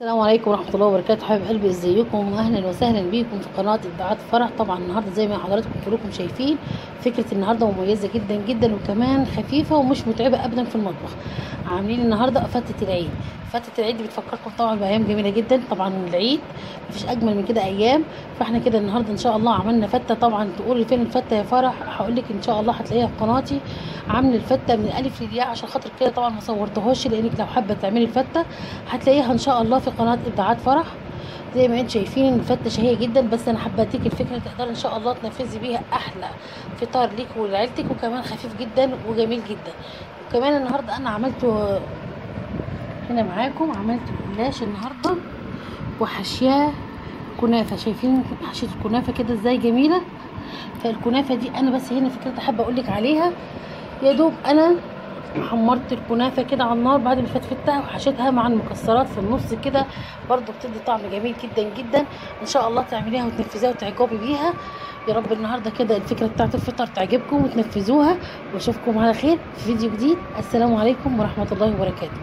السلام عليكم ورحمة الله وبركاته. حبايب قلبي، ازيكم واهلا وسهلا بيكم في قناة ابداعات فرح. طبعا النهارده زي ما حضراتكم كلكم شايفين فكرة النهارده مميزة جدا جدا، وكمان خفيفة ومش متعبة ابدا في المطبخ. عاملين النهارده فتة العيد. فتة العيد دي بتفكركم طبعا بايام جميلة جدا. طبعا العيد مفيش اجمل من كده ايام. فاحنا كده النهارده ان شاء الله عملنا فتة. طبعا تقولي فين الفتة يا فرح؟ هقول لك ان شاء الله هتلاقيها في قناتي. عامله الفته من الالف للياء، عشان خاطر كده طبعا ما صورتهاش، لانك لو حابه تعملي الفته هتلاقيها ان شاء الله في قناه ابداعات فرح. زي ما انتم شايفين الفته شهيه جدا، بس انا حابه اديك الفكره تقدري ان شاء الله تنفذي بيها احلى فطار ليك ولعيلتك، وكمان خفيف جدا وجميل جدا. وكمان النهارده انا عملته هنا معاكم، عملت جلاش النهارده وحشياه كنافه. شايفين حشيه الكنافه كده ازاي جميله؟ فالكنافه دي انا بس هنا فكره حابه اقول لك عليها. يا دوب انا حمرت الكنافه كده على النار بعد ما فتفتها، وحشيتها مع المكسرات في النص كده، برضو بتدي طعم جميل جدا جدا. ان شاء الله تعمليها وتنفذيها وتعجبي بيها. يا رب النهارده كده الفكره بتاعت الفطر تعجبكم وتنفذوها، واشوفكم على خير في فيديو جديد. السلام عليكم ورحمه الله وبركاته.